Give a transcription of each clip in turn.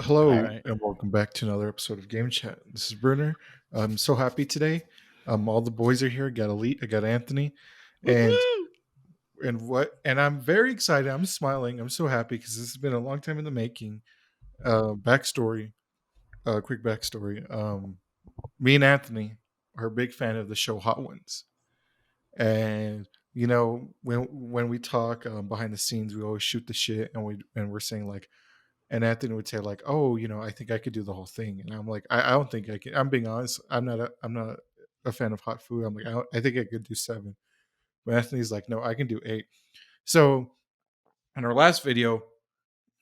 All Hello right. and welcome back to another episode of Game Chat. This is Brunner. I'm so happy today. All the boys are here. I got Elite. I got Anthony, and Woo-hoo! I'm very excited. I'm smiling. I'm so happy because this has been a long time in the making. Backstory. Quick backstory. Me and Anthony are a big fan of the show Hot Ones, and when we talk behind the scenes, we always shoot the shit, and we're saying like. And Anthony would say like, "Oh, I think I could do the whole thing." And I'm like, "I don't think I can." I'm being honest. I'm not a fan of hot food. I'm like, I think I could do 7. But Anthony's like, "No, I can do 8." So in our last video,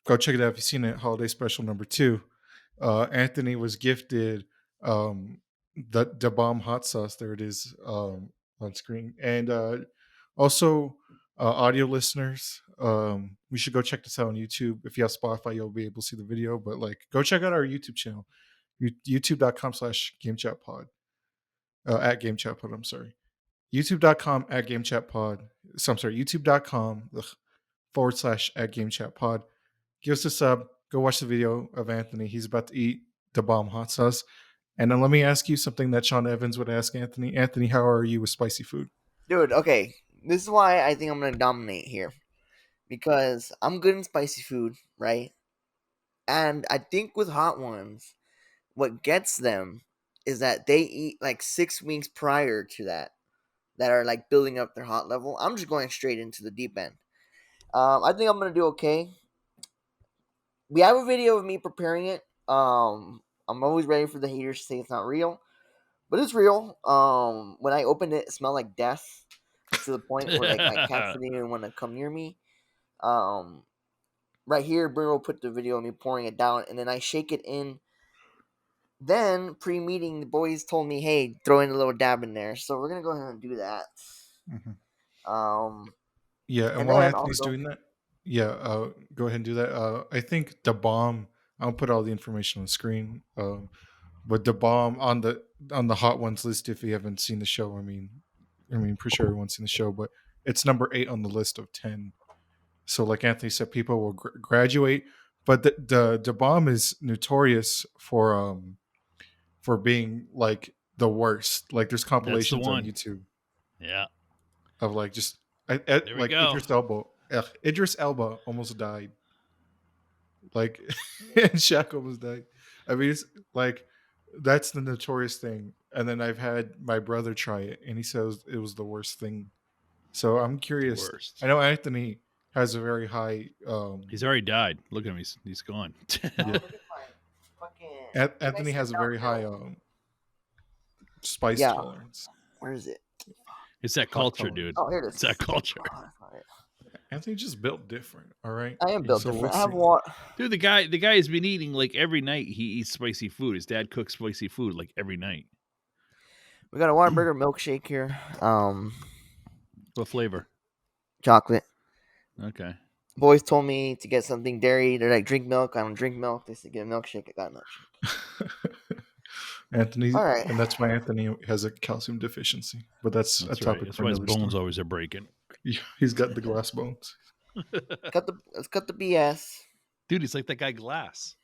go check it out if you've seen it. Holiday special number 2. Anthony was gifted the bomb hot sauce. There it is on screen, and also audio listeners. We should go check this out on YouTube. If you have Spotify, you'll be able to see the video. But like, go check out our YouTube channel, youtube.com/GameChatPod at GameChatPod. I'm sorry, youtube.com at GameChatPod. So I'm sorry, youtube.com / at GameChatPod. Give us a sub. Go watch the video of Anthony. He's about to eat the bomb hot sauce. And then let me ask you something that Sean Evans would ask Anthony. Anthony, how are you with spicy food? Dude, okay. This is why I think I'm going to dominate here. Because I'm good in spicy food, right? And I think with hot ones, what gets them is that they eat like 6 weeks prior to that are like building up their hot level. I'm just going straight into the deep end. I think I'm going to do okay. We have a video of me preparing it. I'm always ready for the haters to say it's not real. But it's real. When I opened it, it smelled like death. To the point where like my cats didn't even want to come near me. Right here, Bruno will put the video of me pouring it down, and then I shake it in. Then, pre-meeting, the boys told me, "Hey, throw in a little dab in there." So we're gonna go ahead and do that. Mm-hmm. Yeah, and And while then Anthony's also, doing that, go ahead and do that. I think the bomb. I'll put all the information on the screen. But the bomb on the hot ones list. If you haven't seen the show, pretty sure everyone's seen the show, but it's number 8 on the list of 10. So, like Anthony said, people will graduate, but the bomb is notorious for being like the worst. Like, there's That's the compilations on one. YouTube Yeah. of like just There we like go. Idris Elba almost died. Like, and Shaq almost died. I mean, it's like that's the notorious thing. And then I've had my brother try it, and he says it was the worst thing. So I'm curious. Worst. I know Anthony has a very high. He's already died. Look at him. He's gone. oh, Yeah, look at my fucking. Anthony has a very high spice Yeah. tolerance. Where is it? It's that Hot culture, tolerance. dude. Oh, here it is. It's that culture. Oh, that's not it. Anthony just built different. All right. I am built So different. we'll I have see. water. Dude, the guy has been eating like every night. He eats spicy food. His dad cooks spicy food like every night. We got a Whataburger milkshake here. What flavor? Chocolate. Okay. Boys told me to get something dairy. They're like, drink milk. I don't drink milk. They said, get a milkshake. I got a milkshake. Anthony, All right. and that's why Anthony has a calcium deficiency. But that's a That's topic right. That's for why his another bones story. always are breaking. He's got the glass bones. Let's cut the BS. Dude, he's like that guy Glass.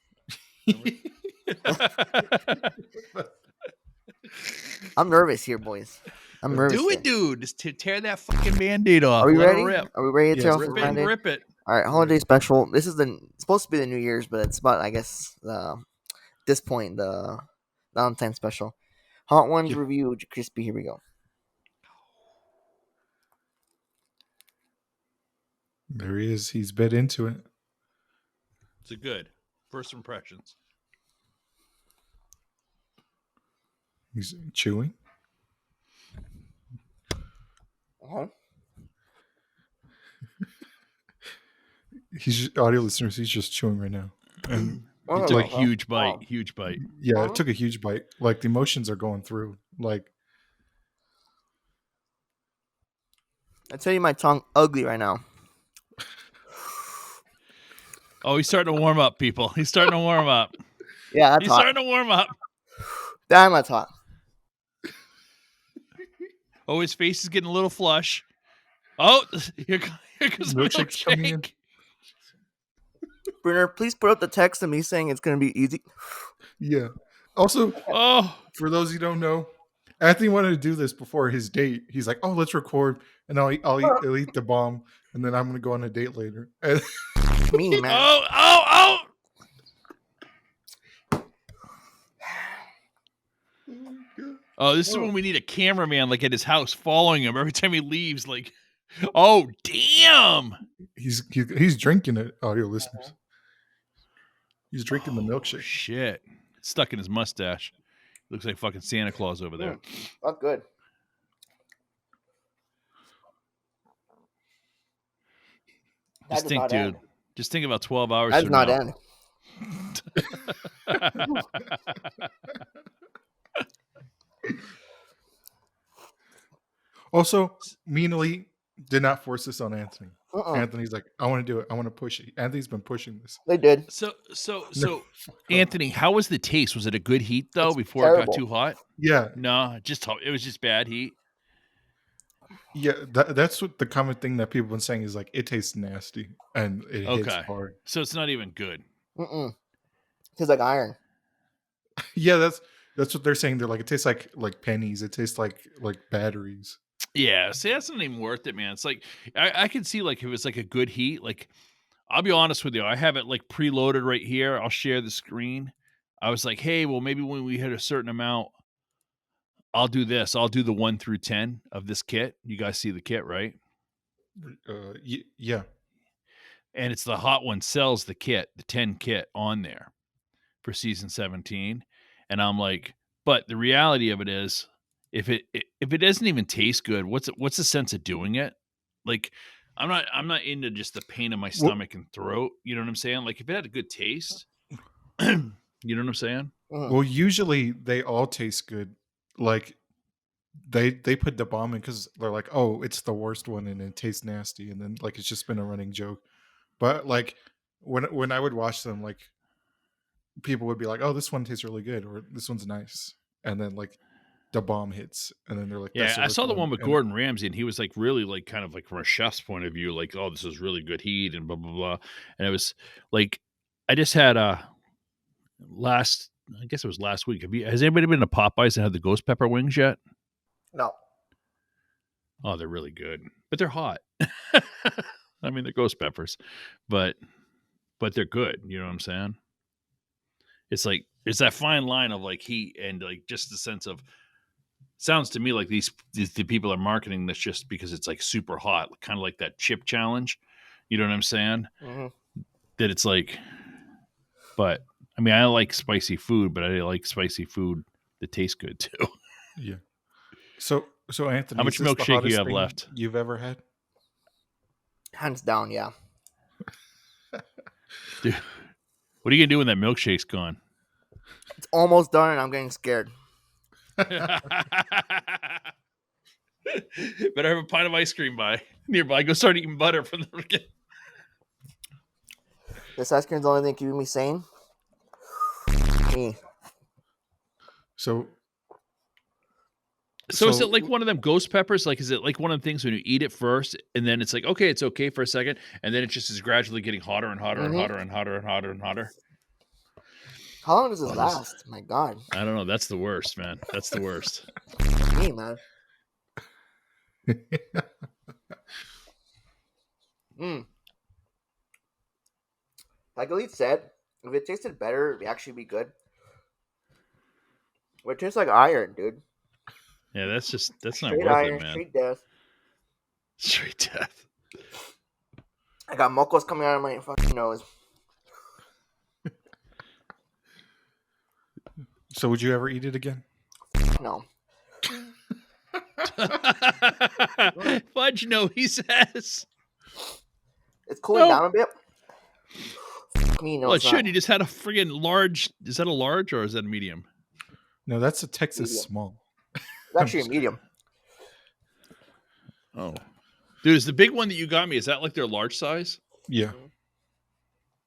I'm nervous here, boys. I'm nervous. Do it, dude. Just tear that fucking Band-Aid off. Are we Let ready? it rip. Are we ready to Yes, tear off rip this Rip it and Band-Aid? rip it. All right, holiday special. This is it's supposed to be the New Year's, but it's about, I guess, this point, the Valentine's special. Hot Ones Yeah. review, crispy. Here we go. There he is. He's bit into it. It's a good first impressions. He's chewing. Uh-huh. He's audio listeners. He's just chewing right now, and Oh, He took a wow. huge bite. Wow. Huge bite. yeah, it took a huge bite. Like the emotions are going through. Like I tell you, my tongue ugly right now. Oh, he's starting to warm up, people. He's starting to warm up. Yeah, that's He's hot. starting to warm up. Damn, that's hot. Oh, his face is getting a little flush. Oh, here comes the Milkshake's coming in. milkshake. Brunner, please put up the text of me saying it's gonna be easy. Yeah. Also, Oh, for those who don't know, Anthony wanted to do this before his date. He's like, "Oh, let's record, and I'll eat the bomb, and then I'm gonna go on a date later." And Me, man. oh. Oh, this is when we need a cameraman like at his house following him every time he leaves. Like, oh damn! he's drinking it, audio listeners. He's drinking the milkshake. Shit, it's stuck in his mustache. Looks like fucking Santa Claus over there. That's good. Just think, dude. Just think about 12 hours. That's from not now. end. Also, me and Lee did not force this on Anthony. Uh-uh. Anthony's like, I want to do it. I want to push it. Anthony's been pushing this. They did. So, Anthony, how was the taste? Was it a good heat though? It's Before it terrible. got too hot? Yeah, No, it was just bad heat. yeah. That's what the common thing that people have been saying is like it tastes nasty and it hits hard. So it's not even good. Tastes like iron. Yeah, that's what they're saying. They're like it tastes like pennies. It tastes like batteries. Yeah, see, that's not even worth it, man. It's like I can see like if it's like a good heat. Like I'll be honest with you, I have it like preloaded right here. I'll share the screen. I was like, hey, well, maybe when we hit a certain amount, I'll do this. I'll do the 1 through 10 of this kit. You guys see the kit, right? Yeah. And it's the Hot One sells the kit, the 10 kit on there for season 17. And I'm like, but the reality of it is, if it doesn't even taste good, what's the sense of doing it? Like, I'm not into just the pain in my stomach and throat. You know what I'm saying? Like, if it had a good taste, you know what I'm saying? Well, usually they all taste good. Like they put the bomb in because they're like, oh, it's the worst one and it tastes nasty, and then like it's just been a running joke. But like when I would watch them, like people would be like, oh, this one tastes really good, or this one's nice, and then like the bomb hits, and then they're like, yeah, I saw the one with and Gordon Ramsay, and he was like really like kind of like from a chef's point of view, like, oh, this is really good heat and blah blah blah. And it was like, I just had I guess it was last week. Has anybody been to Popeyes and had the ghost pepper wings yet? No. Oh, they're really good, but they're hot. I mean, they're ghost peppers, but they're good. You know what I'm saying? It's like it's that fine line of like heat and like just the sense of. Sounds to me like the people are marketing this just because it's like super hot, kind of like that chip challenge. You know what I'm saying? That it's like, but I mean, I like spicy food, but I like spicy food that tastes good too. Yeah. So Anthony, how much milkshake you have left? You've ever had? Hands down, yeah. Dude, what are you gonna do when that milkshake's gone? It's almost done, and I'm getting scared. Better have a pint of ice cream nearby. Go start eating butter from the. This ice cream's the only thing keeping me sane. Me. So is it like one of them ghost peppers? Like, is it like one of the things when you eat it first, and then it's like, okay, it's okay for a second, and then it just is gradually getting hotter and hotter and hotter and hotter and hotter and hotter? How long does this last? My God. I don't know. That's the worst, man. That's the worst. Me, man. Like Elite said, if it tasted better, it'd actually be good. But it tastes like iron, dude. Yeah, that's not Straight worth iron, it, man. straight death. Straight death. I got mocos coming out of my fucking nose. So would you ever eat it again? No. Fudge, no, he says. It's cooling down a bit. Me, no, well, it should. You just had a friggin' large. Is that a large or is that a medium? No, that's a Texas medium. small. It's actually a medium. Oh. Dude, is the big one that you got me, is that like their large size? Yeah.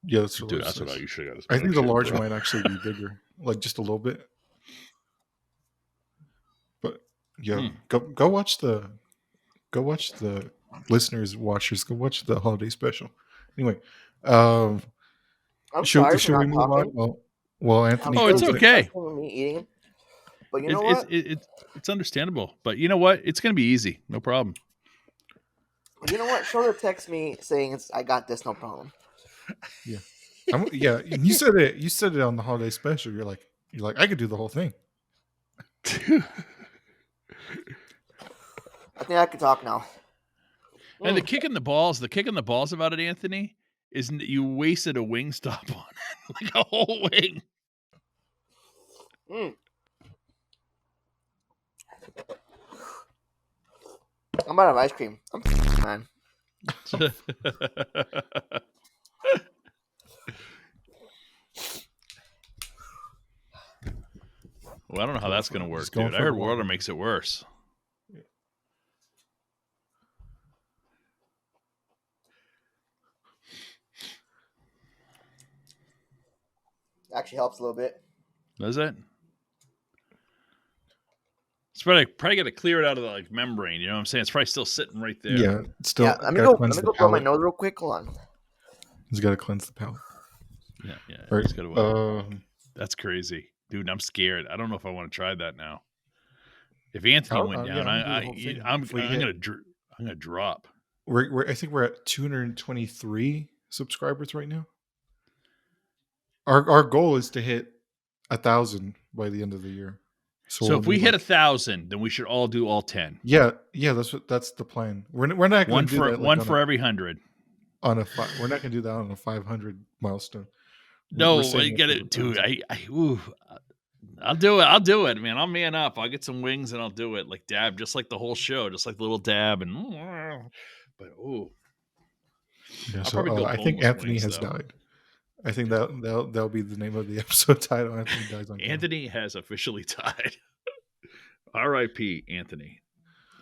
Yeah, that's Dude, that's what you should have got. I think the large might actually be bigger. Like just a little bit. But yeah, go watch the listeners watchers, go watch the holiday special. Anyway, I'm should sorry for should we not move on? talking. Well, I'm Anthony Oh, still it's feels getting it. okay. accustomed to me eating. But you know It's it's what? it's it's understandable. But you know what? It's gonna be easy. No problem. You know what? Shoulder text me saying I got this, no problem. Yeah, yeah. You said it. You said it on the holiday special. You're like, I could do the whole thing. I think I can talk now. And the kick in the balls about it, Anthony, is you wasted a wing stop on it, like a whole wing. Mm. I'm out of ice cream. I'm man. Well, I don't know how that's gonna work, Just going dude. I for heard the water water. makes it worse. Actually helps a little bit. Does it? It's probably got to clear it out of the membrane. You know what I'm saying? It's probably still sitting right there. Yeah, still Yeah, let me gotta go. cleanse Let me the go blow my palate. nose real quick. Hold on. He's got to cleanse the palate. Yeah. All It's gotta, right. that's crazy, dude. I'm scared. I don't know if I want to try that now. If Anthony went down, I'm gonna drop. I think we're at 223 subscribers right now. Our goal is to hit 1,000 by the end of the year. So we'll if we need, hit 1,000, then we should all do all 10. yeah, that's the plan. We're not going to do that one for every 100. on a we're not going to do that on a 500 milestone. No, We're I get it, dude. I'll do it. I'll do it, man. I'll man up. I'll get some wings and I'll do it. Like dab, just like the whole show, just like the little dab and. But Yeah, I'll so probably go I think boneless Anthony wings, has though. died. I think that'll be the name of the episode title. Anthony dies on camera. Anthony has officially died. R.I.P. Anthony.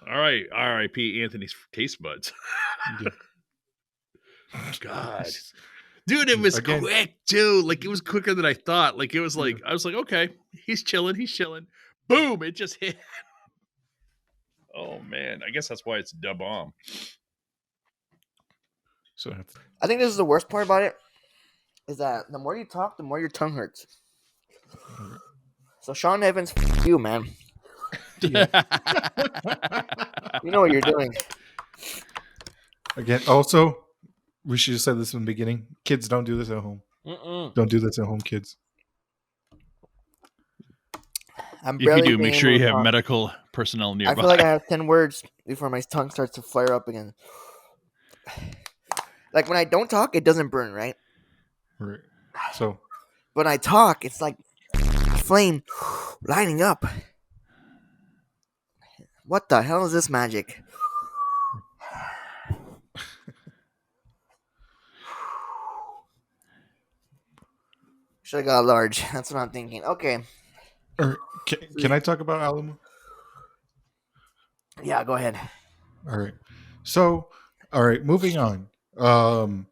All right, R.I.P. Anthony's taste buds. Yeah. God, dude, it was quick, too. Like it was quicker than I thought. Like it was like I was like, okay, he's chilling. Boom! It just hit. Oh man, I guess that's why it's da bomb. So I think this is the worst part about it. Is that the more you talk, the more your tongue hurts. So Sean Evans, you man. yeah. You know what you're doing. Again, also, we should have said this in the beginning. Kids, don't do this at home. Don't do this at home, kids. I'm If you barely do, being make sure able you to have talk. medical personnel nearby. I feel like I have 10 words before my tongue starts to flare up again. Like when I don't talk, it doesn't burn, right? Right. So When I talk, it's like flame lighting up. What the hell is this magic? Should have got a large. That's what I'm thinking. Okay. can I talk about Alamo? Yeah, go ahead. All right. So, all right, moving on. Also,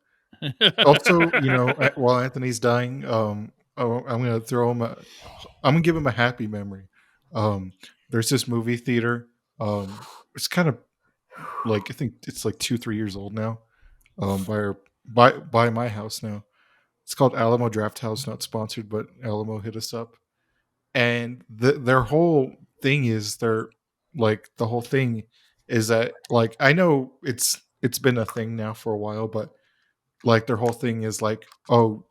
while Anthony's dying, I'm gonna throw him I'm gonna give him a happy memory. There's this movie theater. It's kind of like I think it's like 2-3 years old now. By my house now. It's called Alamo Drafthouse, not sponsored, but Alamo hit us up. And their whole thing is the whole thing is that like I know it's been a thing now for a while, but like their whole thing is like, oh,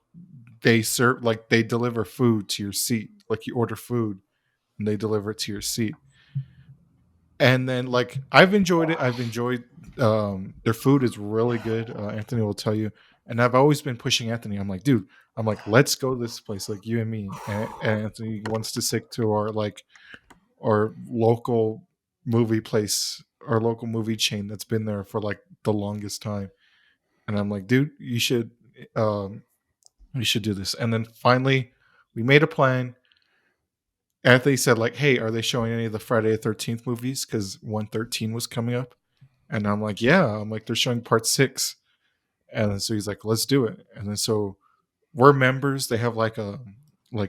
they serve they deliver food to your seat. Like you order food and they deliver it to your seat. And then like I've enjoyed it. I've enjoyed their food is really good. Anthony will tell you. And I've always been pushing Anthony. I'm like, dude, let's go to this place, like you and me. And Anthony wants to stick to our local movie place, our local movie chain that's been there for like the longest time. And I'm like, dude, you should do this. And then finally we made a plan. Anthony said like, hey, are they showing any of the Friday the 13th movies? Because 113 was coming up. And I'm like, yeah. I'm like, they're showing part 6. And then so he's like, let's do it. And then so we're members. They have like a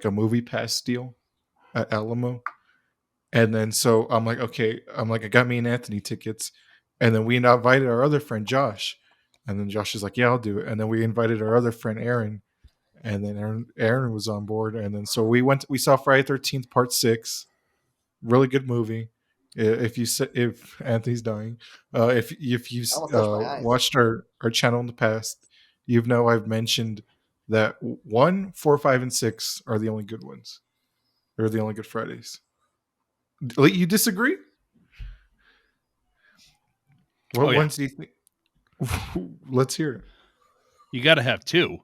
movie pass deal at Alamo. And then so I'm like, okay. I'm like, I got me and Anthony tickets. And then we invited our other friend, Josh. And then Josh is like, yeah, I'll do it. And then we invited our other friend, Aaron. and then Aaron was on board, and then so we saw Friday 13th Part 6. Really good movie. If Anthony's dying, if you've I almost touched my eyes. watched our channel in the past, you know I've mentioned that 1, 4, 5, and 6 are the only good ones. They're the only good Fridays. You disagree? What Oh, yeah. ones do you think? Let's hear it. You got to have two.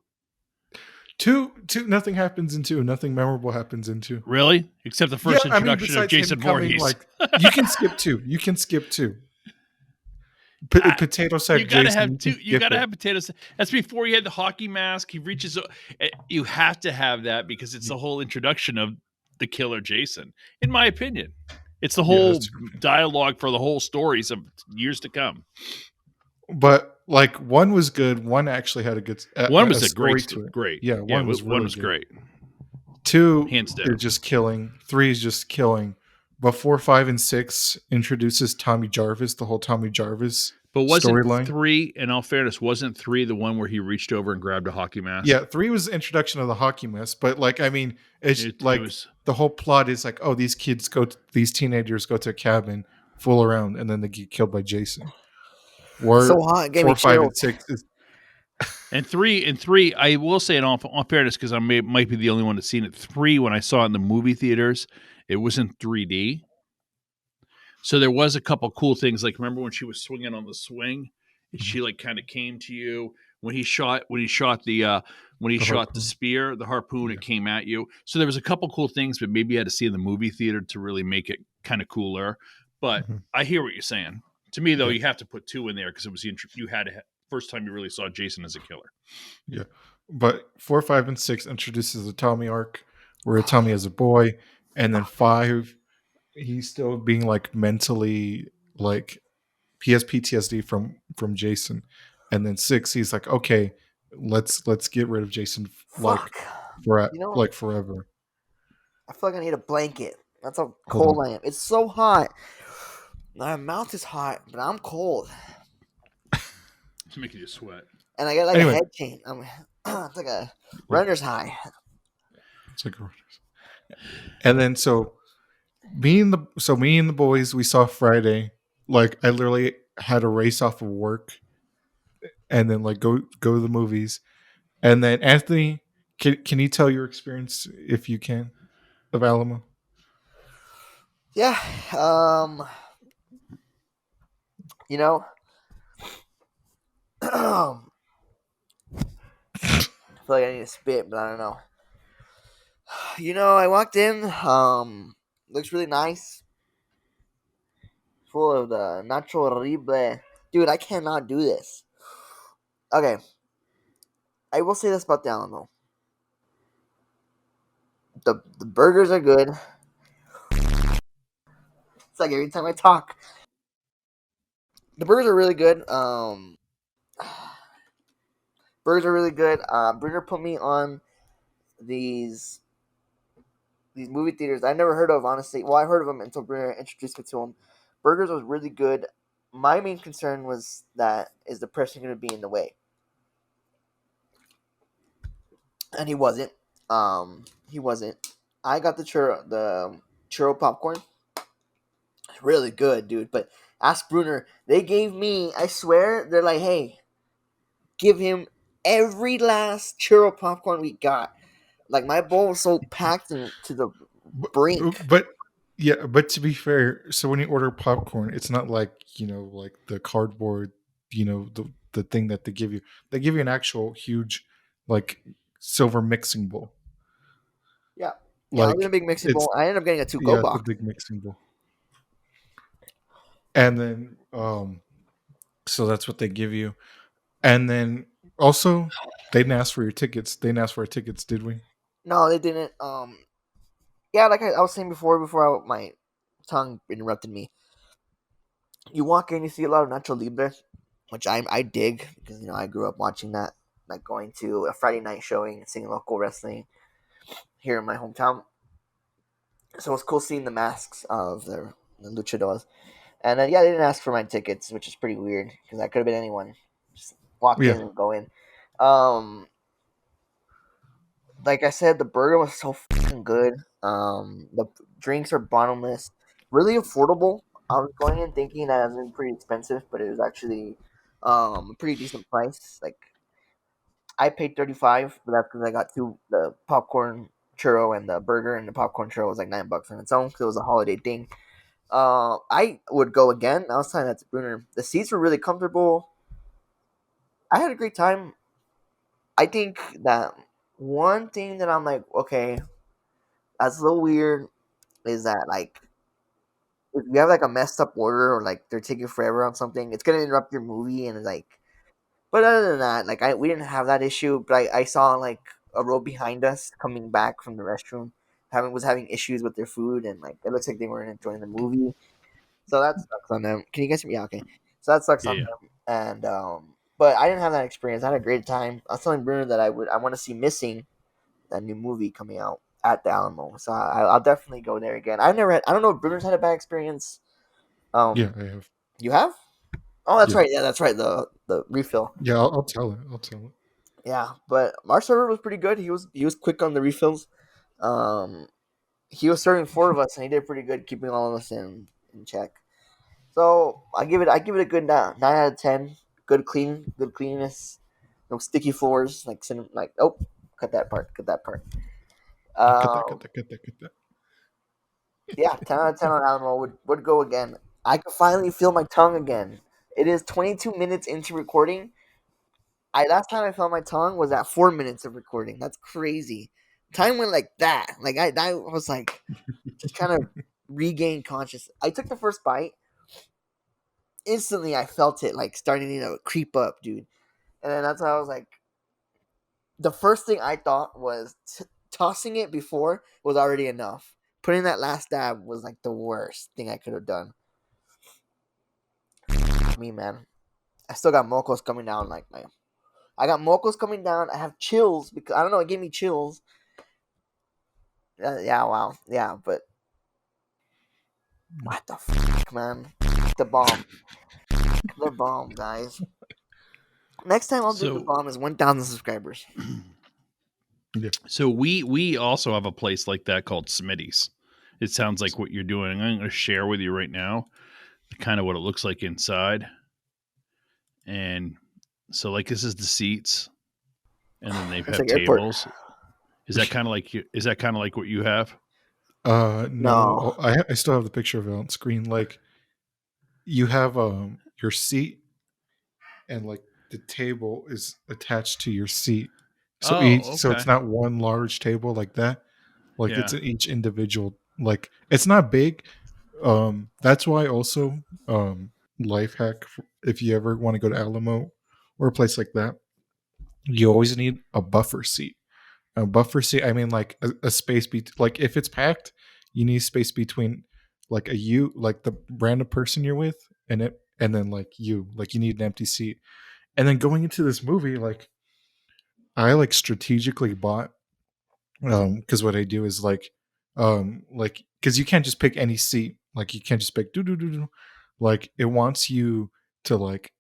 Two. Nothing happens in 2. Nothing memorable happens in 2. Really? Except the first introduction of besides Jason him coming, Voorhees. you can skip 2. You can skip 2. Potato sack. You gotta Jason, have two. You gotta have potatoes. That's before he had the hockey mask. He reaches. You have to have that because it's the whole introduction of the killer Jason. In my opinion, it's the whole dialogue for the whole stories of years to come. But like 1 was good. 1 actually had a good. One was a great. to it. Great. Yeah, one was really good. Great. 2 hands down is just killing. 3 is just killing. But 4, 5, and 6 introduces Tommy Jarvis, the whole Tommy Jarvis. But wasn't storyline. 3, in all fairness, wasn't 3 the one where he reached over and grabbed a hockey mask? Yeah, 3 was the introduction of the hockey mask. But like, I mean, it was, the whole plot is like, oh, these teenagers go to a cabin, fool around, and then they get killed by Jason. So hot, 4, 5, and 6 is. And three, I will say in all fairness, because I might be the only one that's seen it. 3, when I saw it in the movie theaters, it was in 3D. So there was a couple cool things. Like, remember when she was swinging on the swing? She like kind of came to you when he shot the spear, the harpoon. It came at you. So there was a couple cool things, but maybe you had to see in the movie theater to really make it kind of cooler. But I hear what you're saying. To me, though, you have to put 2 in there because it was you had to first time you really saw Jason as a killer. Yeah, but 4, 5, and 6 introduces the Tommy arc, where Tommy as a boy, and then 5, he's still being like mentally like he has PTSD from Jason, and then 6, he's like, okay, let's get rid of Jason like forever. I feel like I need a blanket. That's how cold I am. It's so hot. My mouth is hot, but I'm cold. It's making you sweat. And I got like a head chain. It's like a runner's high. It's like a runner's. And then me and the boys, we saw Friday. Like I literally had a race off of work, and then like go to the movies. And then Anthony, can you tell your experience if you can of Alamo? Yeah. You know, I feel like I need to spit, but I don't know. You know, I walked in. Looks really nice. Full of the nacho horrible. Dude, I cannot do this. Okay. I will say this about the Alamo. The burgers are good. It's like every time I talk. The burgers are really good. Burgers are really good. Brunner put me on these movie theaters I never heard of, honestly. Well, I heard of them until Brunner introduced me to them. Burgers was really good. My main concern was that is the person going to be in the way? And he wasn't. He wasn't. I got the churro popcorn. Really good, dude. But ask Brunner. They gave me, I swear, they're like, hey, give him every last churro popcorn we got. Like, my bowl was so packed to the brink. But to be fair, so when you order popcorn, it's not like, like the cardboard, the thing that they give you. They give you an actual huge, like, silver mixing bowl. Yeah. Like, I was in a big mixing bowl. I ended up getting a to-go box. The big mixing bowl. And then, so that's what they give you. And then also, they didn't ask for your tickets. They didn't ask for our tickets, did we? No, they didn't. Yeah, like I was saying before my tongue interrupted me. You walk in, you see a lot of Nacho Libre, which I dig because I grew up watching that, like going to a Friday night showing, seeing local wrestling here in my hometown. So it was cool seeing the masks of the luchadors. And then, they didn't ask for my tickets, which is pretty weird because that could have been anyone. Just walk in and go in. like I said, the burger was so fucking good. The drinks are bottomless, really affordable. I was going in thinking that it was gonna be pretty expensive, but it was actually a pretty decent price. Like I paid 35, but that's because I got the popcorn churro and the burger, and the popcorn churro was like $9 on its own because it was a holiday thing. I would go again. I was telling that to Brunner. The seats were really comfortable. I had a great time. I think that one thing that I'm like, okay, that's a little weird is that like if you have like a messed up order or like they're taking forever on something, it's gonna interrupt your movie and it's like. But other than that, like we didn't have that issue. But I saw like a row behind us coming back from the restroom, having issues with their food and like it looks like they weren't enjoying the movie. So that sucks on them. Can you guys hear me? Yeah, okay. So that sucks Yeah, on yeah. them. And but I didn't have that experience. I had a great time. I was telling Bruno that I want to see Missing, that new movie coming out at the Alamo. So I'll definitely go there again. I don't know if Bruno's had a bad experience. Yeah, Um, I have. you have? Oh, that's Yeah, right. Yeah, that's right. The refill. yeah. I'll tell it. I'll tell it. Yeah, but our server was pretty good. He was quick on the refills. Um, he was serving four of us, and he did pretty good keeping all of us in check. So I give it a good 9 out of 10. Good cleanness. No sticky floors like oh, cut that part. Cut that part. Cut that. Um, Cut that. Cut that. Cut that. yeah, 10 out of 10 on Alamo would go again. I could finally feel my tongue again. It is 22 minutes into recording. I last time I felt my tongue was at 4 minutes of recording. That's crazy. Time went like that. Like I was like just trying to regain consciousness. I took the first bite. Instantly, I felt it like starting to creep up, dude. And then that's how I was like, the first thing I thought was tossing it before was already enough. Putting that last dab was like the worst thing I could have done. Me, man. I still got mocos coming down. I got mocos coming down. I have chills because I don't know. It gave me chills. Yeah, wow. Yeah, but what the fuck, man? The bomb. The bomb, guys. Next time I'll do the So bomb is 1,000 subscribers. Yeah. so we also have a place like that called Smitty's. It sounds like what you're doing. I'm going to share with you right now kind of what it looks like inside. And so like this is the seats and then they It's have like airport. tables. Is that kind of like what you have? No. No. I still have the picture of it on screen. Like you have your seat and like the table is attached to your seat. Oh, So okay. it's not one large table like that. Like it's Yeah. each individual. Like it's not big. That's why also life hack if you ever want to go to Alamo or a place like that, you always need a buffer seat. A buffer seat. I mean, like a space like if it's packed, you need space between like like the random person you're with, and then like you, like you need an empty seat. And then going into this movie, like I like strategically bought because what I do is like because you can't just pick any seat, like you can't just pick do do do do, like it wants you to like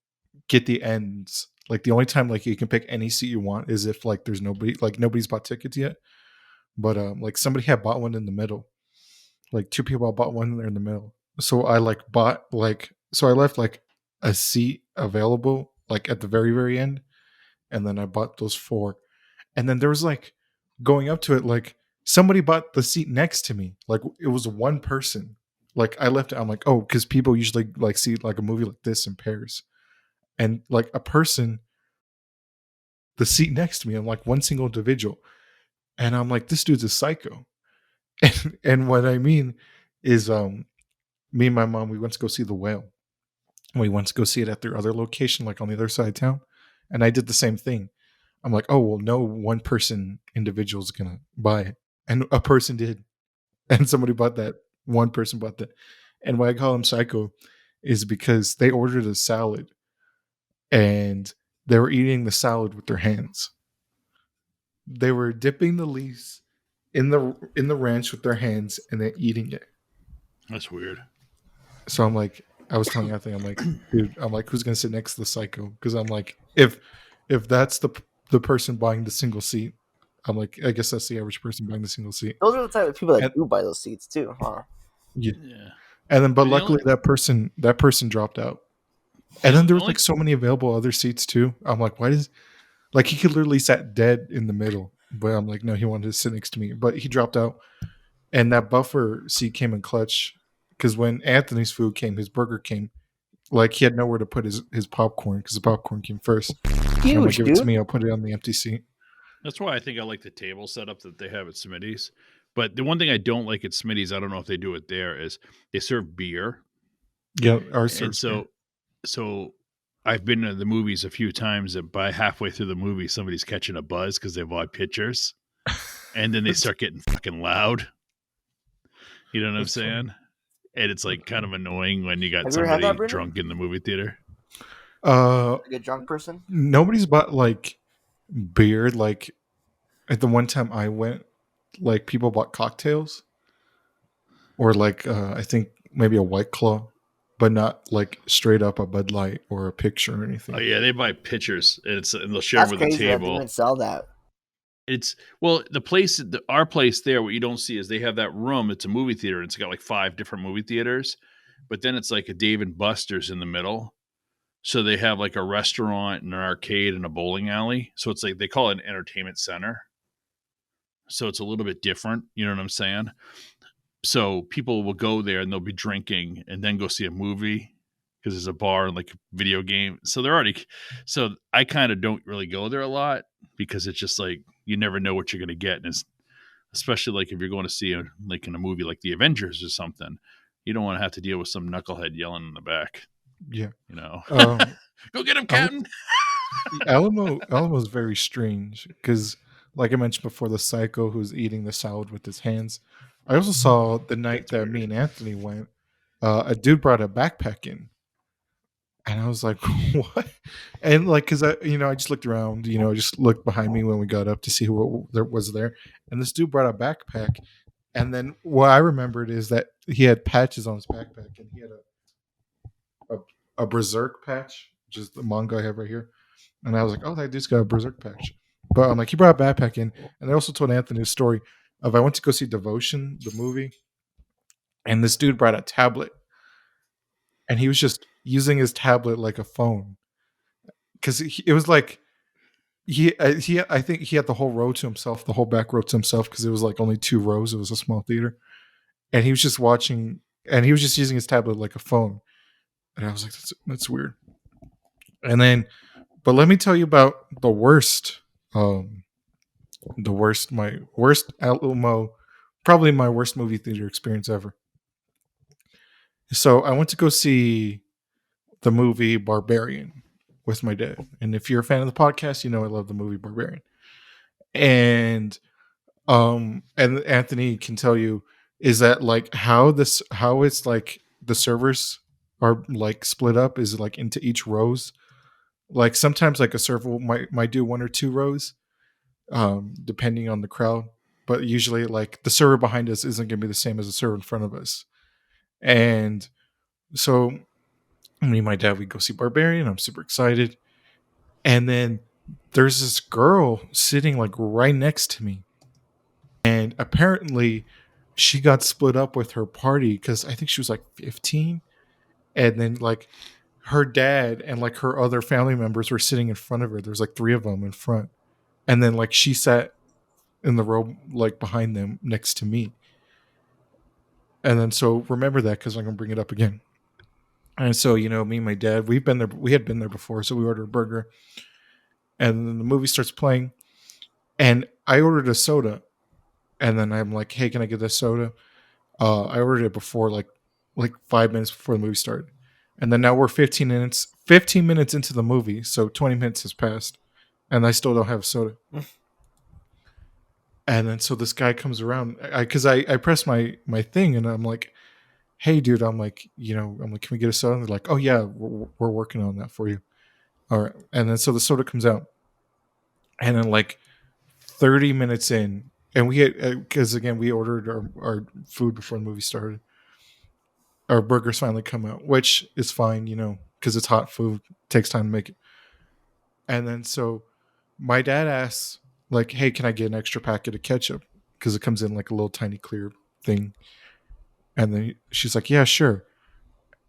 get the ends. Like the only time like you can pick any seat you want is if like there's nobody, like nobody's bought tickets yet, but like somebody had bought one in the middle, like two people bought one there in the middle, so I like bought like, so I left like a seat available like at the very end, and then I bought those four. And then there was like going up to it, like somebody bought the seat next to me. Like it was one person. Like I left it. I'm like, oh, because people usually like see like a movie like this in pairs. And like a person, the seat next to me, I'm like one single individual. And I'm like, this dude's a psycho. And what I mean is me and my mom, we went to go see the whale. We went to go see it at their other location, like on the other side of town. And I did the same thing. I'm like, oh well, no one person individual is gonna buy it, and a person did, and somebody bought that. One person bought that, and why I call them psycho is because they ordered a salad, and they were eating the salad with their hands. They were dipping the leaves in the ranch with their hands and then eating it. That's weird. So I'm like, I was telling Anthony, I'm like, dude, I'm like, who's gonna sit next to the psycho? Because I'm like, if that's the person buying the single seat, I'm like, I guess that's the average person buying the single seat. Those are the type of people that And, do buy those seats too, huh? yeah. Yeah. And then, but The luckily only that person dropped out. the And then only, there the was only like so many available other seats too. I'm like, why does like he could literally sat dead in the middle, but I'm like, no, he wanted to sit next to me, but he dropped out. And that buffer seat came in clutch because when Anthony's food came, his burger came. Like he had nowhere to put his popcorn because the popcorn came first. And I'm like, Huge, give it to dude. me. I'll put it on the empty seat. That's why I think I like the table setup that they have at Smitty's. But the one thing I don't like at Smitty's, I don't know if they do it there, is they serve beer. Yeah, our And serves beer. so I've been to the movies a few times, and by halfway through the movie, somebody's catching a buzz because they bought pitchers, and then they start getting fucking loud. You know what I'm That's funny. saying? And it's like kind of annoying when you got Have you ever had that, somebody Brunner? drunk in the movie theater. Like a drunk person? Nobody's bought like beer. Like at the one time I went, like people bought cocktails or like I think maybe a White Claw, but not like straight up a Bud Light or a picture or anything. Oh yeah, they buy pitchers, and they'll share That's them with the crazy that they table. even sell that. It's the place, our place there. What you don't see is they have that room. It's a movie theater. And it's got like 5 different movie theaters, but then it's like a Dave and Buster's in the middle. So they have like a restaurant and an arcade and a bowling alley. So it's like they call it an entertainment center. So it's a little bit different. You know what I'm saying? So people will go there and they'll be drinking and then go see a movie because there's a bar and like a video game. So they're already. So I kind of don't really go there a lot because it's just like you never know what you're going to get, and it's especially like if you're going to see like in a movie like the Avengers or something, you don't want to have to deal with some knucklehead yelling in the back. Yeah. You know, Go get him, Captain. Alamo's very strange because, like I mentioned before, the psycho who's eating the salad with his hands. I also saw the night that me and Anthony went. A dude brought a backpack in, and I was like, "What?" And like, cause I just looked around, I just looked behind me when we got up to see who there was there, and this dude brought a backpack. And then what I remembered is that he had patches on his backpack, and he had a Berserk patch, which is the manga I have right here. And I was like, "Oh, that dude's got a Berserk patch." But I'm like, he brought a backpack in, and I also told Anthony a story of I went to go see Devotion, the movie, and this dude brought a tablet, and he was just using his tablet like a phone because it was like he I think he had the whole row to himself, the whole back row to himself because it was like only 2 rows. It was a small theater, and he was just watching, and he was just using his tablet like a phone. And I was like, that's weird. And then, but let me tell you about the worst, my worst Alamo, probably my worst movie theater experience ever. So I went to go see the movie Barbarian with my dad. And if you're a fan of the podcast, you know I love the movie Barbarian. And Anthony can tell you is that like how it's like the servers are like split up is like into each rows. Like sometimes like a server might do 1 or 2 rows, depending on the crowd. But usually like the server behind us isn't gonna be the same as the server in front of us. And so me and my dad, we go see Barbarian. I'm super excited. And then there's this girl sitting like right next to me. And apparently she got split up with her party because I think she was like 15. And then like her dad and like her other family members were sitting in front of her. There's like 3 of them in front. And then like she sat in the row like behind them next to me. And then so remember that because I'm gonna bring it up again. And so, me and my dad, we had been there before, so we ordered a burger. And then the movie starts playing. And I ordered a soda. And then I'm like, hey, can I get this soda? I ordered it before like 5 minutes before the movie started. And then now we're 15 minutes into the movie, so 20 minutes has passed, and I still don't have soda. And then so this guy comes around because I press my thing, and I'm like, hey dude, I'm like, can we get a soda? And they're like, oh yeah, we're working on that for you. All right. And then so the soda comes out, and then like 30 minutes in, and we had because again we ordered our food before the movie started. Our burgers finally come out, which is fine, because it's hot food. It takes time to make it. And then so my dad asks, like, hey, can I get an extra packet of ketchup? Because it comes in like a little tiny clear thing. And then she's like, yeah, sure.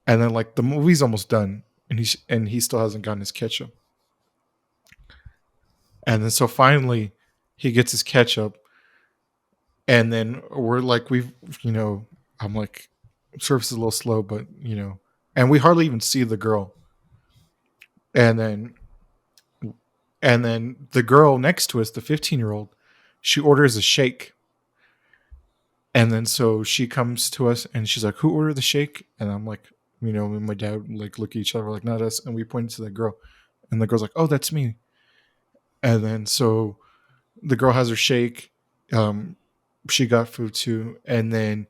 And then like the movie's almost done, and he still hasn't gotten his ketchup. And then so finally he gets his ketchup, and then we're like, I'm like, service is a little slow, but and we hardly even see the girl. And then the girl next to us, the 15-year-old, she orders a shake. And then so she comes to us and she's like, who ordered the shake? And I'm like, me and my dad like look at each other like, not us. And we point to the girl. And the girl's like, oh, that's me. And then so the girl has her shake. She got food too. And then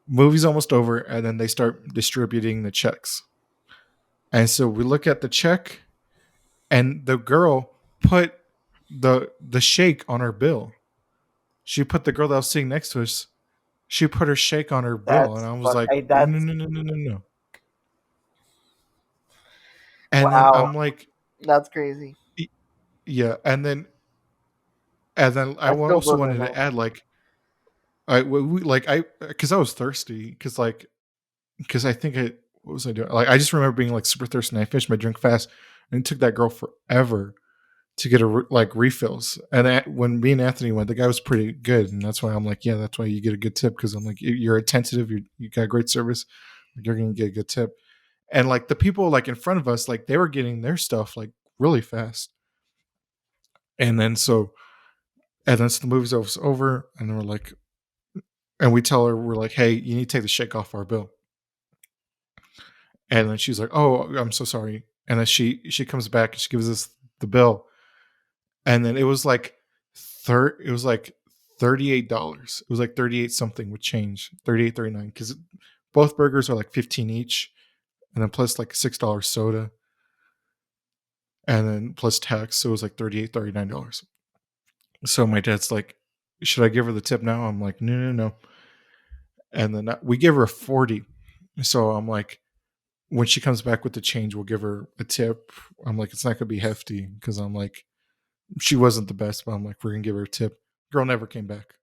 movie's almost over. And then they start distributing the checks. And so we look at the check, and the girl put the shake on her bill. She put the girl that was sitting next to us. She put her shake on her bill, and That's I was fuck. like, no, That's no, no, no, no, no. And then wow. I'm like, That's crazy. yeah. And then I That still also blows my wanted to mind. add like, because I was thirsty, because I think what was I doing? Like I just remember being like super thirsty, and I finished my drink fast, and it took that girl forever to get like refills. And when me and Anthony went, the guy was pretty good, and that's why I'm like, yeah, that's why you get a good tip, because I'm like, you're attentive, you got great service, you're gonna get a good tip. And like the people like in front of us, like they were getting their stuff like really fast. And then so the movie's over, and we're like, and we tell her, we're like, hey, you need to take the shake off our bill. And then she's like, oh, I'm so sorry. And then she comes back and she gives us the bill, and then it was like it was like $38. It was like 38 something with change, 38.39, because both burgers are like 15 each, and then plus like $6 soda, and then plus tax, so it was like $39. So my dad's like, should I give her the tip now? I'm like, no, no, no. And then we give her a 40. So I'm like, when she comes back with the change, we'll give her a tip. I'm like, it's not gonna be hefty, because I'm like, she wasn't the best, but I'm like, we're gonna give her a tip. Girl never came back.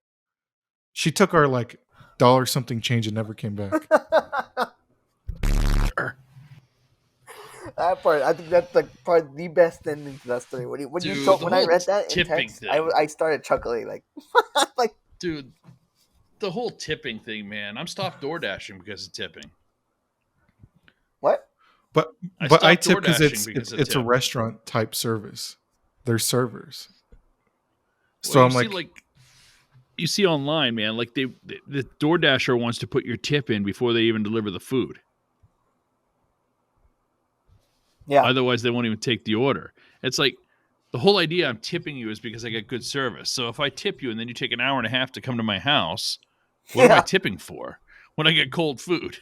She took our like dollar something change and never came back. Sure. That part, I think that's like probably the best ending to that story. When you Dude, told, the when I whole read that in tipping text, thing. I started chuckling like, like Dude, the whole tipping thing, man. I'm stopped door dashing because of tipping. what? But I I stopped tip door because dashing because of it's a tip. restaurant type service. They're servers. Well, So you I'm see, like, you see online, man, like the DoorDasher wants to put your tip in before they even deliver the food. Yeah, Otherwise, they won't even take the order. It's like the whole idea I'm tipping you is because I get good service. So if I tip you and then you take an hour and a half to come to my house, what am I yeah. tipping for when I get cold food?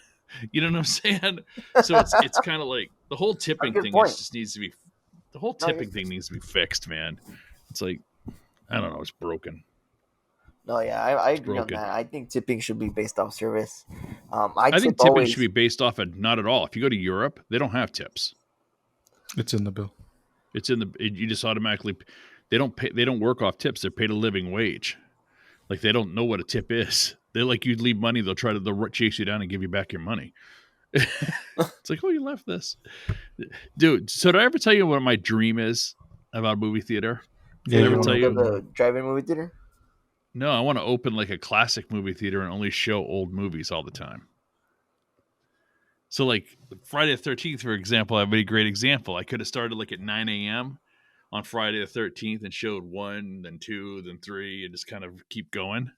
You know what I'm saying? So it's kind of like the whole A tipping good thing is point. just needs to be the whole No, you're, tipping thing needs to be fixed, man. It's like I don't know, it's broken. no, yeah, I It's agree on broken. that. I think tipping should be based off service. I I tip think tipping should always. be based off of not at all. If you go to Europe, they don't have tips. it's in the bill. It's in the you just automatically they don't work off tips. They're paid a living wage. Like they don't know what a tip is. They like you leave money, they'll chase you down and give you back your money. It's like, oh, you left this, dude. So did I ever tell you what my dream is about a movie theater? Yeah, Did I You ever you want want tell to to build you? open one. a drive-in movie theater? No, I want to open like a classic movie theater and only show old movies all the time. So like Friday the 13th, for example, I have a great example. I could have started like at 9 a.m. on Friday the 13th and showed 1, then 2, then 3, and just kind of keep going.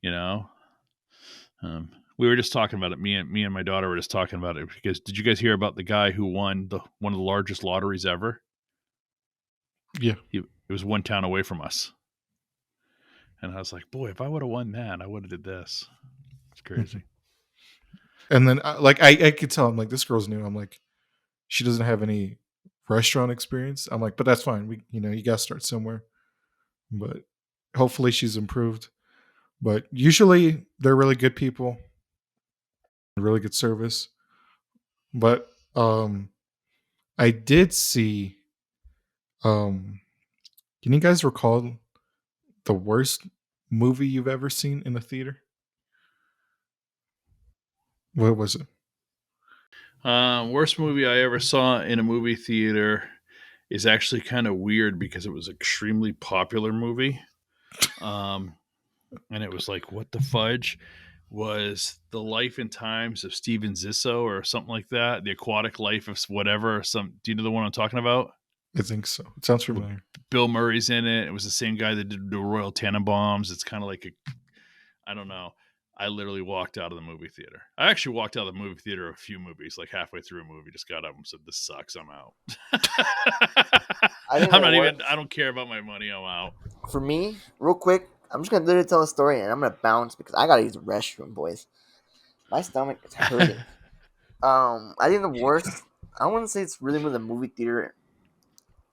You know, we were just talking about it. Me and my daughter were just talking about it because did you guys hear about the guy who won one of the largest lotteries ever? Yeah. It was one town away from us, and I was like, boy, if I would have won that, I would have did this. It's crazy. And then like I could tell, I'm like, this girl's new. I'm like, she doesn't have any restaurant experience. I'm like, but that's fine. You gotta start somewhere. But hopefully she's improved. But usually they're really good people, really good service. But I did see, can you guys recall the worst movie you've ever seen in a theater? What was it? Worst movie I ever saw in a movie theater is actually kind of weird because it was an extremely popular movie. Um, and it was like, what the fudge? Was The Life and Times of Steven Zissou or something like that? The Aquatic Life of whatever. Do you know the one I'm talking about? I think so. It sounds With familiar. Bill Murray's in it. It was the same guy that did the Royal Tenenbaums. It's kind of like I don't know. I literally walked out of the movie theater. I actually walked out of the movie theater a few movies, like halfway through a movie, just got up and said, "This sucks. I'm out." I think I'm the not even. worst I don't care about my money. I'm out. for me, real quick. I'm just gonna literally tell a story, and I'm gonna bounce because I gotta use the restroom, boys. My stomach is hurting. I think the worst. I wouldn't say it's really the movie theater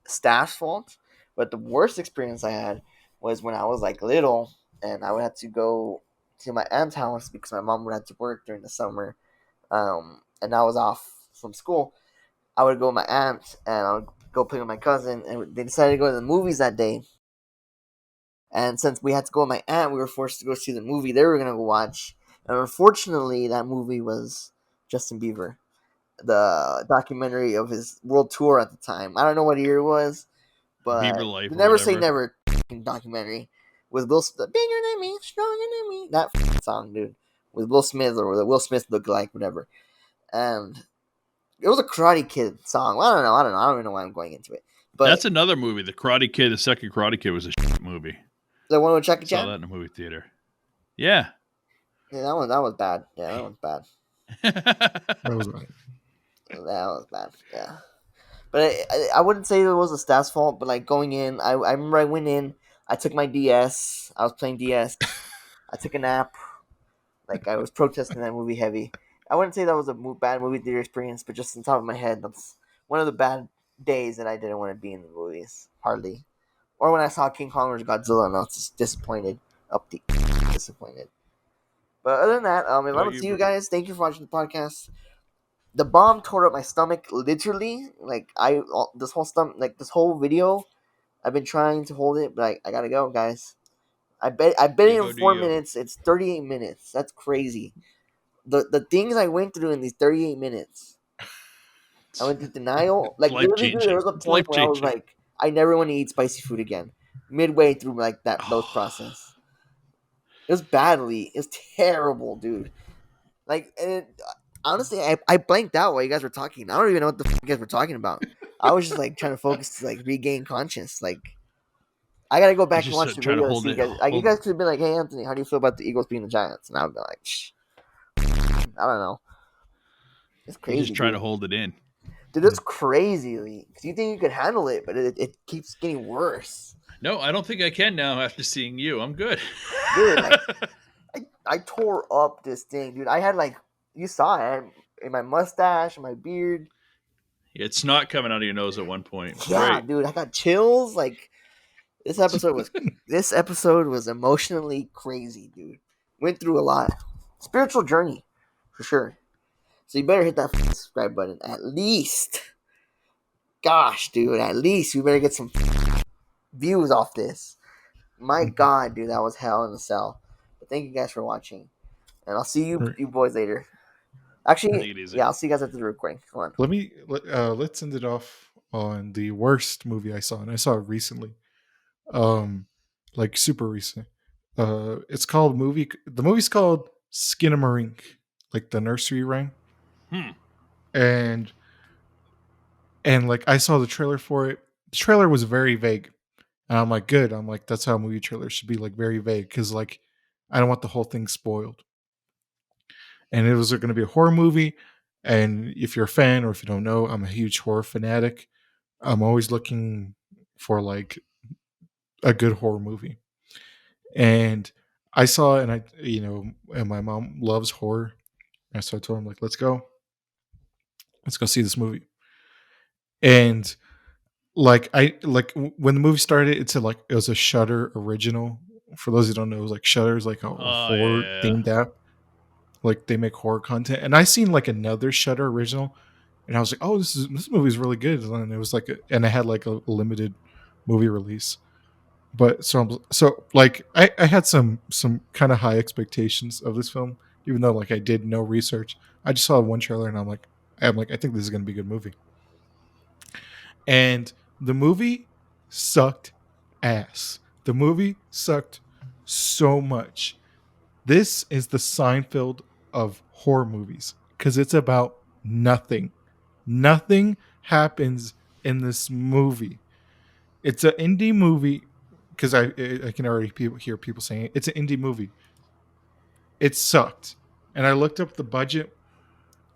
staff's fault, but the worst experience I had was when I was like little, and I would have to go to my aunt's house because my mom would have to work during the summer, and I was off from school. I would go with my aunt, and I would go play with my cousin, and they decided to go to the movies that day. And since we had to go with my aunt, we were forced to go see the movie they were gonna go watch. And unfortunately, that movie was Justin Bieber, the documentary of his world tour at the time. I don't know what year it was, Bieber but Life the or Never Say whatever. Never documentary with Will Smith, bigger than me, stronger than me. That song, dude, with Will Smith or the Will Smith look like whatever. And it was a Karate Kid song. Well, I don't know. I don't even know why I'm going into it. But That's another movie. The Karate Kid, the second Karate Kid, was a shit movie. the one with Jackie Saw Chan. that in a movie theater. Yeah. Yeah, that was bad. Yeah, that was bad. That was right. That was bad. Yeah. But I wouldn't say it was the staff's fault, but like going in, I remember I went in, I took my DS, I was playing DS, I took a nap, like I was protesting that movie heavy. I wouldn't say that was a bad movie theater experience, but just on top of my head, that's one of the bad days that I didn't want to be in the movies, hardly. Or when I saw King Kong vs. Godzilla, and I was just disappointed, disappointed. But other than that, if I don't see you guys, thank you for watching the podcast. The bomb tore up my stomach, literally. Like this whole stomach, like this whole video, I've been trying to hold it, but I gotta go, guys. I bet You in go do 4 minutes. It's 38 minutes. That's crazy. The things I went through in these 38 minutes. I went through denial. It's Like life literally, dude, there changing. was a It's point life where I was changing. like, I never want to eat spicy food again. Midway through like those process, it was badly. It was terrible, dude. Like, honestly, I blanked out while you guys were talking. I don't even know what the fuck you guys were talking about. I was just like trying to focus to like regain conscious. Like, I gotta go He's back and just watch the trying to video to hold see you it. guys. Like, you Hold. guys could have been like, "Hey, Anthony, how do you feel about the Eagles being the Giants?" And I would be like, Shh. "I don't know. It's He's just crazy, trying dude. to hold it in. Dude, it's crazy. Because you think you could handle it, but it keeps getting worse, No, I don't think I can now after seeing you. I'm good. dude. Like, I tore up this thing, dude. I had like you saw it in my mustache, my beard. It's not coming out of your nose at one point. Yeah, Great. dude, I got chills. Like this episode was emotionally crazy, dude. Went through a lot. Spiritual journey, for sure. So you better hit that subscribe button at least. Gosh, dude, at least we better get some views off this. My God, dude, that was hell in a cell. But thank you guys for watching, and I'll see Right. you boys later. Take Actually, it easy. yeah, I'll see you guys after the recording. Come on. Let's end it off on the worst movie I saw, and I saw it recently, like super recent. It's called movie. The movie's called Skinamarink, like the nursery rhyme, Hmm. and like I saw the trailer for it. The trailer was very vague, and I'm like, good. I'm like, that's how a movie trailer should be, like very vague, because like I don't want the whole thing spoiled. And it was going to be a horror movie. And if you're a fan, or if you don't know, I'm a huge horror fanatic. I'm always looking for like a good horror movie. And I saw it, and and my mom loves horror. And so I told him, like, let's go see this movie. And when the movie started, it said like it was a Shudder original. For those who don't know, it was like Shudder is like a horror Yeah. themed app. Like they make horror content. And I seen like another Shudder original, and I was like, oh, this movie is really good. And it was like, and it had like a limited movie release. But so like I had some kind of high expectations of this film, even though like I did no research. I just saw one trailer and I'm like I think this is gonna be a good movie. And the movie sucked ass. The movie sucked so much. This is the Seinfeld of horror movies because it's about nothing. Nothing happens in this movie. It's an indie movie because I can already hear people saying it. It's an indie movie. It sucked, and I looked up the budget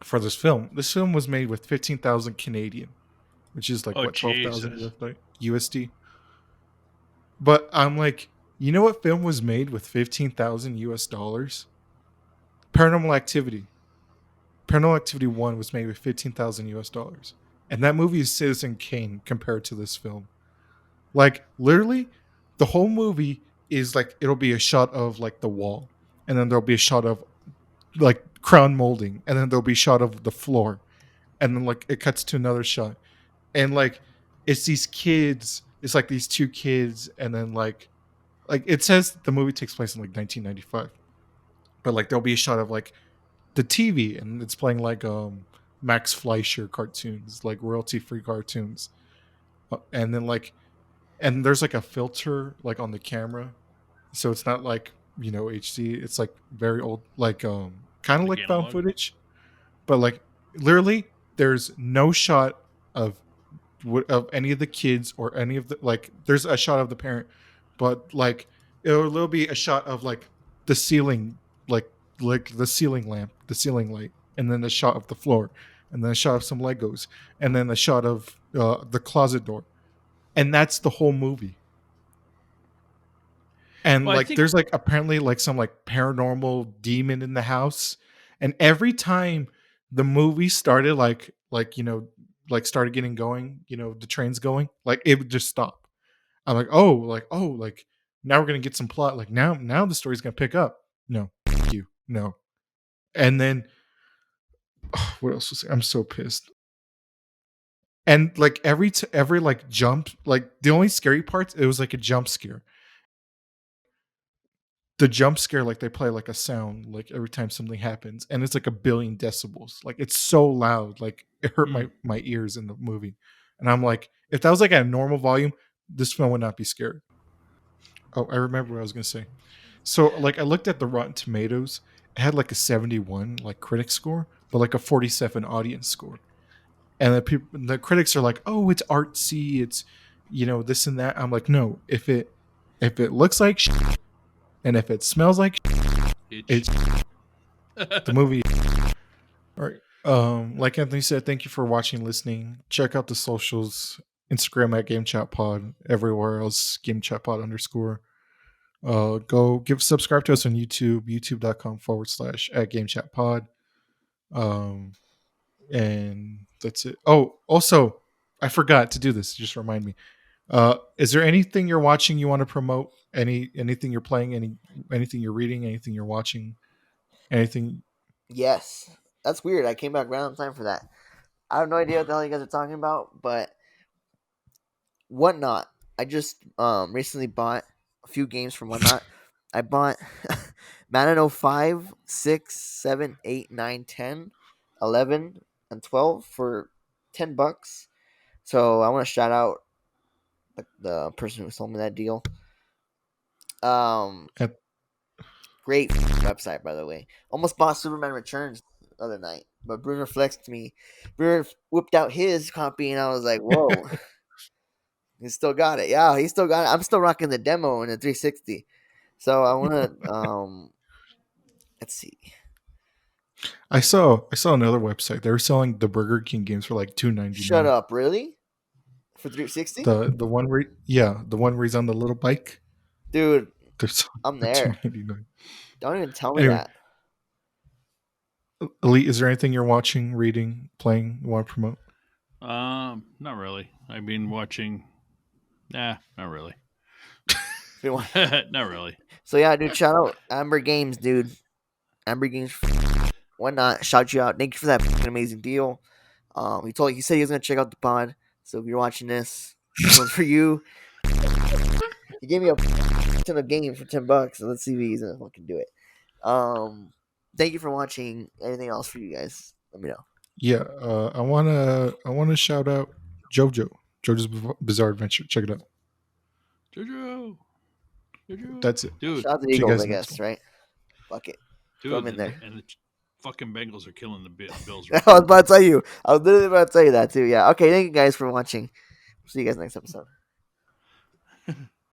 for this film. This film was made with 15,000 Canadian, which is like Oh what 12,000 Jesus! USD. But I'm like, you know what film was made with 15,000 US dollars? Paranormal Activity. Paranormal Activity 1 was made with 15,000 US dollars. And that movie is Citizen Kane compared to this film. Like, literally, the whole movie is like, it'll be a shot of like the wall. And then there'll be a shot of like crown molding. And then there'll be a shot of the floor. And then like it cuts to another shot. And like, it's these kids. It's like these two kids. And then like it says the movie takes place in like 1995. But like, there'll be a shot of like the TV, and it's playing like Max Fleischer cartoons, like royalty free cartoons, and then like and there's like a filter like on the camera, so it's not like HD. It's like very old, like kind of Like like found analog. footage, but like literally there's no shot of of any of the kids or any of the like. There's a shot of the parent, but like it'll be a shot of like the ceiling, like the ceiling lamp, the ceiling light, and then a shot of the floor, and then a shot of some Legos, and then a shot of the closet door, and that's the whole movie. And Well, I like think there's like apparently like some like paranormal demon in the house, and every time the movie started like started getting going, the train's going, like it would just stop. I'm like, now we're gonna get some plot. Like now the story's gonna pick up. No, thank you, no. And then what else was I'm so pissed. And like every like jump, like the only scary parts, it was like a jump scare. The jump scare, like they play like a sound like every time something happens, and it's like a billion decibels. Like it's so loud, like it hurt hmm. my ears in the movie. And I'm like, if that was like at a normal volume, this film would not be scary. Oh, I remember what I was gonna say. So like I looked at the Rotten Tomatoes. It had like a 71 like critic score, but like a 47 audience score. And the critics are like, "Oh, it's artsy, it's this and that." I'm like, "No, if it looks like shit, and if it smells like shit, Itch. it's the movie." All right. Like Anthony said, thank you for watching, listening. Check out the socials: Instagram at Game Chat Pod, everywhere else Game Chat Pod _. Go subscribe to us on YouTube, youtube.com/ at Game Chat Pod. And that's it. Oh, also, I forgot to do this. Just remind me. Is there anything you're watching you want to promote? Anything you're playing? Anything you're reading? Anything you're watching? Anything? Yes, that's weird. I came back around in time for that. I have no idea what the hell you guys are talking about, but Whatnot. I just recently bought a few games from Whatnot. I bought Madden 05, 6, 7, 8, 9, 10, 11, and 12 for $10. So I want to shout out the person who sold me that deal. Um, At, Great website, by the way. Almost bought Superman Returns the other night, but Brunner flexed me. Brunner whipped out his copy, and I was like, "Whoa, he still got it." Yeah, he still got it. I'm still rocking the demo in the 360. So I want to let's see. I saw another website. They were selling the Burger King games for like Shut $2.99. up, really? For 360, The one where the one where he's on the little bike. dude. They're selling I'm for two there. ninety nine. Don't even tell me Anyway, that. Elite, is there anything you're watching, reading, playing, you want to promote? Not really. I've been watching. Nah, not really. So Not really. yeah, dude. Shout out Amber Games, dude. Amber Games. Whatnot. Shout you out. Thank you for that fucking amazing deal. He said he was gonna check out the pod. So if you're watching this one's for you. He gave me a ton of games for $10, so let's see if he's gonna fucking do it. Thank you for watching. Anything else for you guys? Let me know. Yeah, I wanna shout out JoJo's Bizarre Adventure. Check it out. JoJo. That's it. Dude. Shout out to the See you Eagles, guys I next guess, one. right? Fuck it. Throw Dude, him in there. and the fucking Bengals are killing the Bills. I was about to tell you. I was literally about to tell you that too. Yeah. Okay. Thank you guys for watching. See you guys next episode.